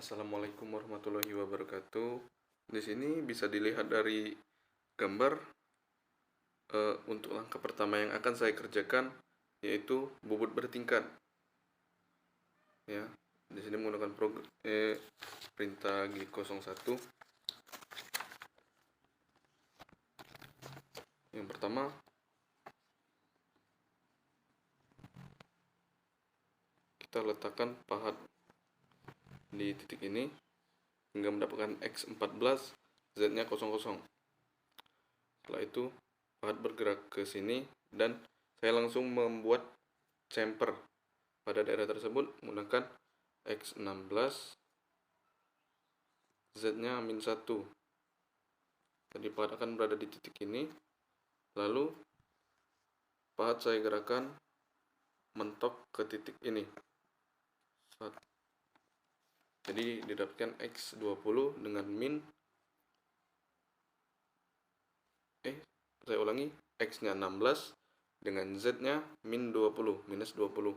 Assalamualaikum warahmatullahi wabarakatuh. Di sini bisa dilihat dari gambar untuk langkah pertama yang akan saya kerjakan yaitu bobot bertingkat. Ya, di sini menggunakan perintah G01. Yang pertama, kita letakkan pahat di titik ini hingga mendapatkan X14, Z-nya 00. Setelah itu, pahat bergerak ke sini dan saya langsung membuat chamfer pada daerah tersebut menggunakan X16, Z-nya -1. Jadi pahat akan berada di titik ini. Lalu pahat saya gerakan mentok ke titik ini. Jadi didapatkan X20 dengan saya ulangi, X-nya 16 dengan Z-nya minus 20.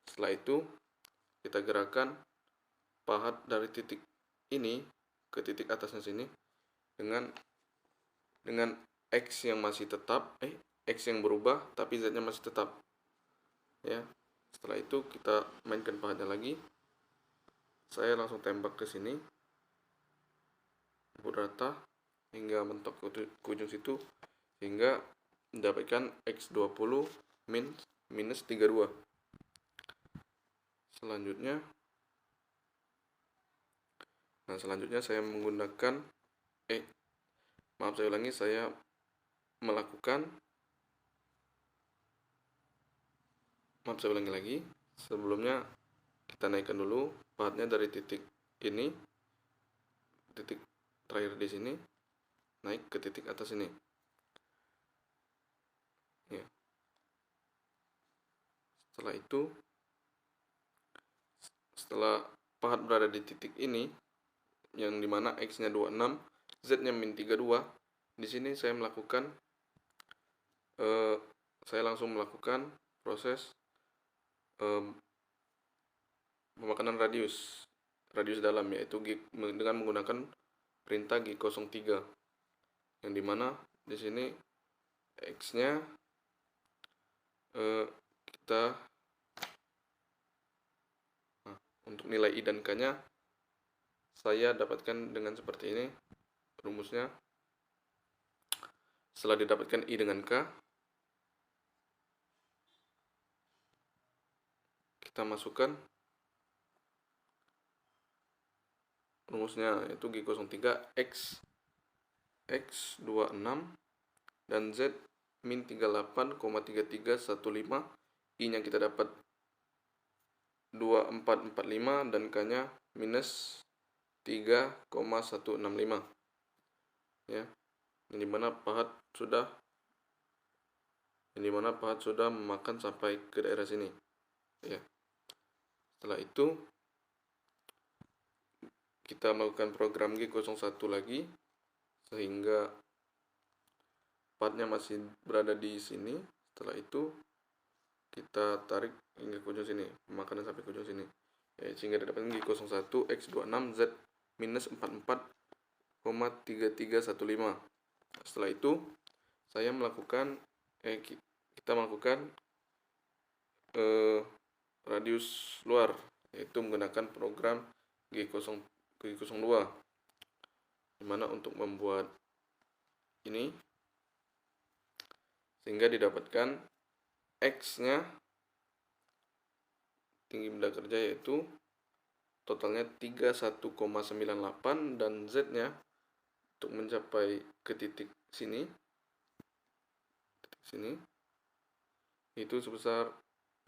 Setelah itu kita gerakan pahat dari titik ini ke titik atasnya sini dengan X yang masih tetap, X yang berubah tapi Z-nya masih tetap. Ya. Setelah itu kita mainkan pahatnya lagi. Saya langsung tembak ke sini. Bubut rata hingga mentok ke ujung situ hingga mendapatkan X20 minus 32. Selanjutnya saya menggunakan saya ulangi lagi. Sebelumnya kita naikkan dulu pahatnya dari titik ini, titik terakhir di sini, naik ke titik atas ini. Ya. Setelah itu, setelah pahat berada di titik ini, yang dimana X-nya 26, Z-nya -32, di sini saya langsung melakukan proses pemakanan radius dalam, yaitu dengan menggunakan perintah G03, yang dimana di sini X-nya untuk nilai I dan K-nya saya dapatkan dengan seperti ini rumusnya. Setelah didapatkan I dengan K, kita masukkan rumusnya, yaitu G03 X26 dan Z -38,3315. I-nya kita dapat 2445 dan K-nya minus 3,165. Ya. Yang dimana pahat sudah memakan sampai ke daerah sini. Ya. Setelah itu kita melakukan program G01 lagi sehingga pahatnya masih berada di sini. Setelah itu kita tarik hingga ke ujung sini, pemakanan sampai ke ujung sini. Ya, sehingga didapatkan G01 X26 Z minus 44,3315. Setelah itu kita melakukan radius luar, yaitu menggunakan program G02, dimana untuk membuat ini sehingga didapatkan X-nya tinggi benda kerja yaitu totalnya 31,98 dan Z-nya untuk mencapai ke titik sini itu sebesar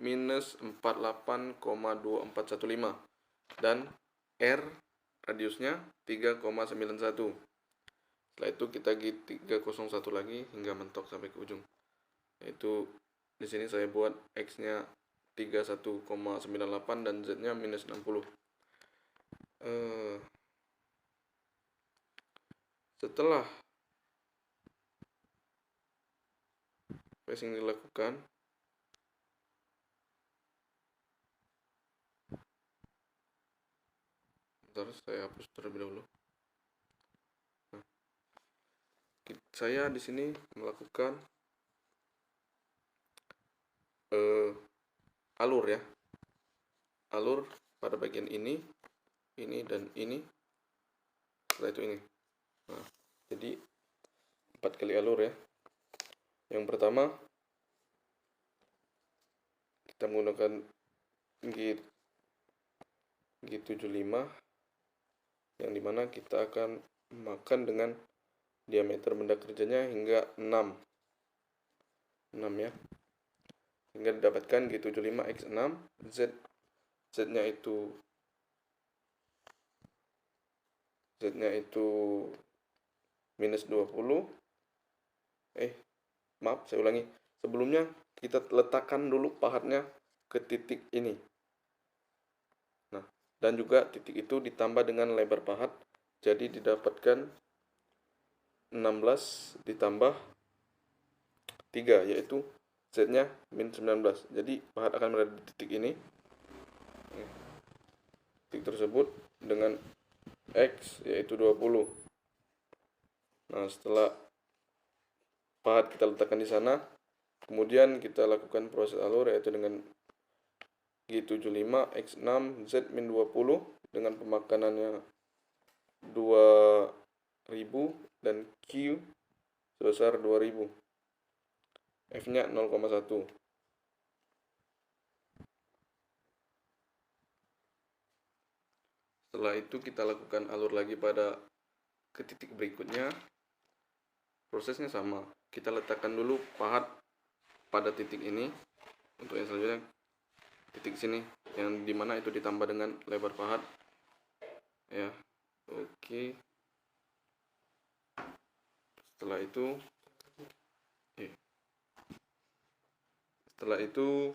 minus 48,2415 dan R radiusnya 3,91. Setelah itu kita G301 lagi hingga mentok sampai ke ujung. Yaitu di sini saya buat X-nya 31,98 dan Z-nya minus 60. Setelah passing dilakukan, Sebentar, saya hapus terlebih dahulu. Nah, saya di sini melakukan alur ya, alur pada bagian ini dan ini, setelah itu ini. Nah, jadi 4 kali alur ya. Yang pertama kita menggunakan G75, yang dimana kita akan makan dengan diameter benda kerjanya hingga 6 ya, hingga didapatkan G75 X6, Z-nya itu minus 20. Maaf, saya ulangi. Sebelumnya kita letakkan dulu pahatnya ke titik ini. Nah, dan juga titik itu ditambah dengan lebar pahat, jadi didapatkan 16 ditambah 3, yaitu Z-nya min 19. Jadi pahat akan berada di titik ini. Titik tersebut dengan X yaitu 20. Nah, setelah pahat kita letakkan di sana, kemudian kita lakukan proses alur yaitu dengan G75 X6 Z min 20 dengan pemakanannya 2000 dan Q sebesar 2000. F-nya 0,1. Setelah itu kita lakukan alur lagi ke titik berikutnya. Prosesnya sama. Kita letakkan dulu pahat pada titik ini. Untuk yang selanjutnya titik sini, yang dimana itu ditambah dengan lebar pahat ya. Oke. Setelah itu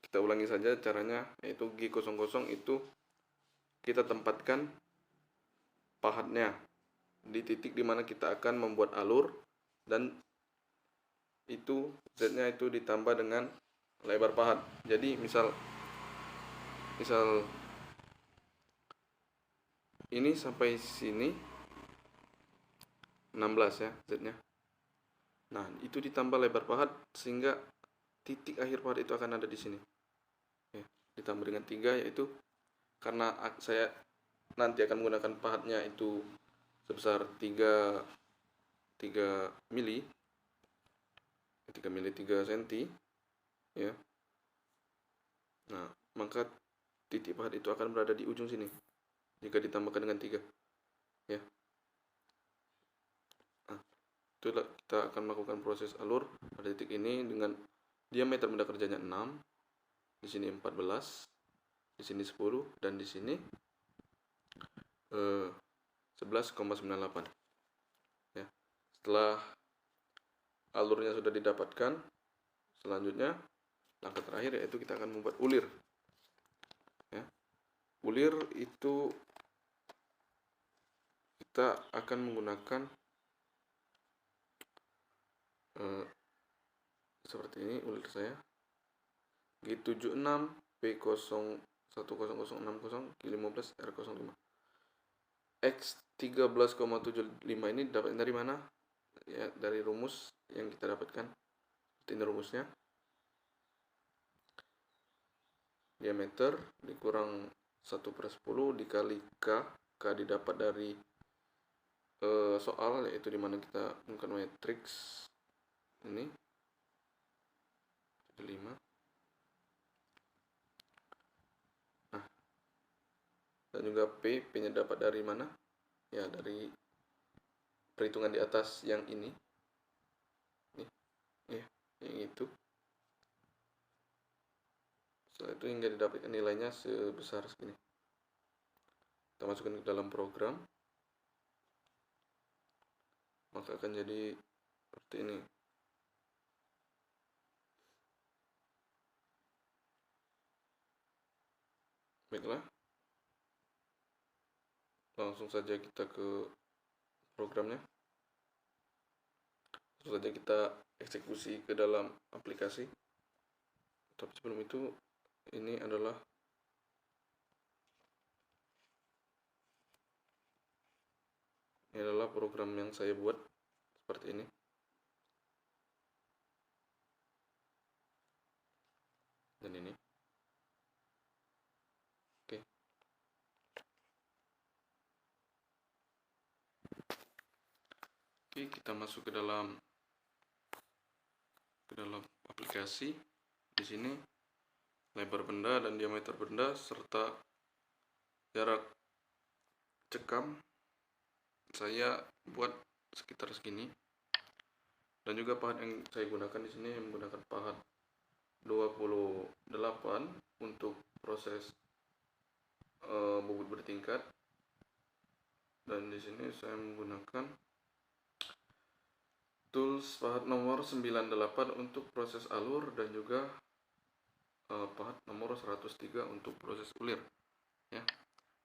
kita ulangi saja caranya, yaitu G00 itu kita tempatkan pahatnya di titik dimana kita akan membuat alur, dan itu Z-nya itu ditambah dengan lebar pahat. Jadi misal ini sampai sini 16 ya Z-nya. Nah, itu ditambah lebar pahat sehingga titik akhir pahat itu akan ada di sini. Ya, ditambah dengan 3, yaitu karena saya nanti akan menggunakan pahatnya itu sebesar 3 mili 3 cm ya. Nah, maka titik pahat itu akan berada di ujung sini jika ditambahkan dengan 3 ya. Nah, itulah kita akan melakukan proses alur pada titik ini dengan diameter benda kerjanya 6, di sini 14, di sini 10, dan di sini 11,98 ya. Setelah alurnya sudah didapatkan, selanjutnya langkah terakhir yaitu kita akan membuat ulir ya. Ulir itu kita akan menggunakan seperti ini ulir saya, G76 P010060 Q15 R05. X 13,75 ini dapat dari mana? Ya, dari rumus yang kita dapatkan. Ini rumusnya. Diameter dikurang 1/10 dikali K. K didapat dari soal, yaitu dimana kita menggunakan matriks ini 5. Nah, dan juga P-nya dapat dari mana? Ya, dari perhitungan di atas yang ini. Ya, yang itu. Setelah itu hingga didapatkan nilainya sebesar segini. Kita masukkan ke dalam program, maka akan jadi seperti ini. Baiklah, langsung saja kita ke programnya. Langsung saja kita eksekusi ke dalam aplikasi. Tapi sebelum itu, ini adalah adalah program yang saya buat seperti ini. Dan ini. Oke. Oke, kita masuk ke dalam aplikasi. Di sini lebar benda dan diameter benda serta jarak cekam saya buat sekitar segini. Dan juga pahat yang saya gunakan di sini menggunakan pahat 28 untuk proses bubut bertingkat. Dan di sini saya menggunakan tools pahat nomor 98 untuk proses alur dan juga pahat nomor 103 untuk proses ulir. Ya,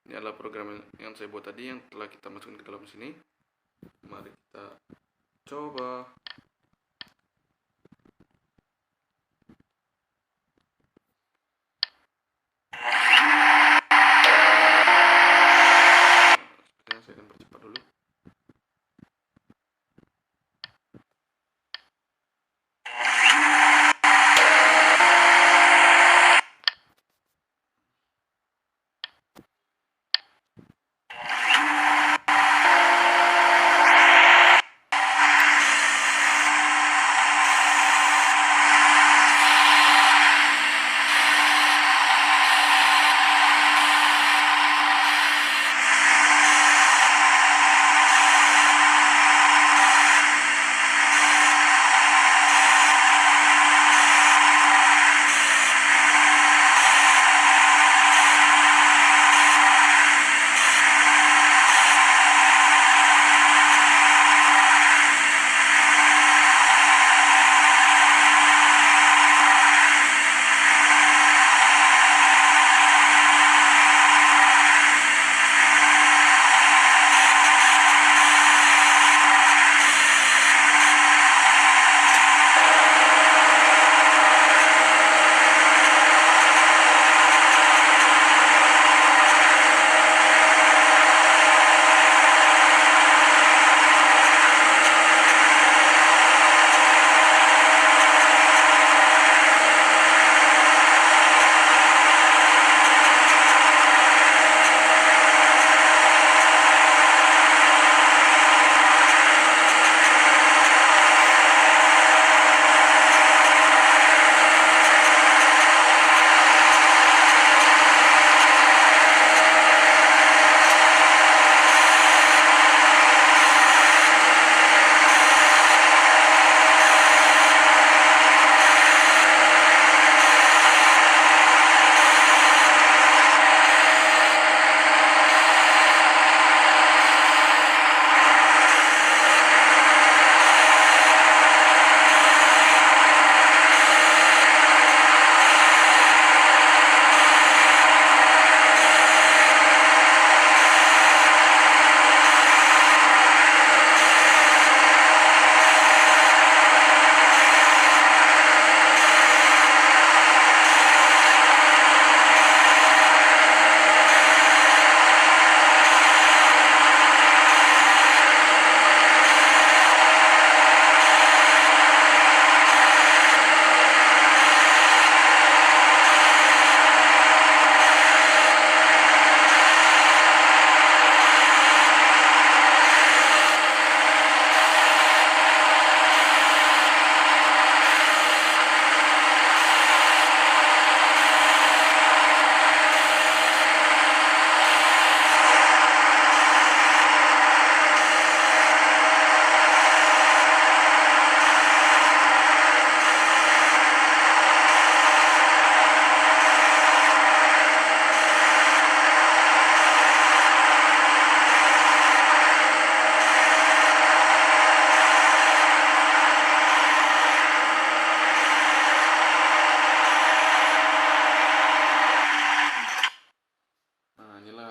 ini adalah program yang saya buat tadi yang telah kita masukkan ke dalam sini. Mari kita coba. Saya akan percepat dulu.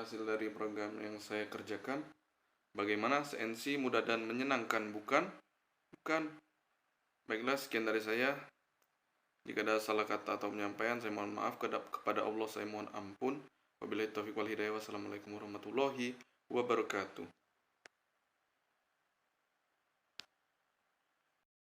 Hasil dari program yang saya kerjakan. Bagaimana CNC mudah dan menyenangkan, bukan? Bukan. Baiklah, sekian dari saya. Jika ada salah kata atau penyampaian, saya mohon maaf. Kepada Allah saya mohon ampun. Wabillahi taufiq wal hidayah. Wassalamualaikum warahmatullahi wabarakatuh.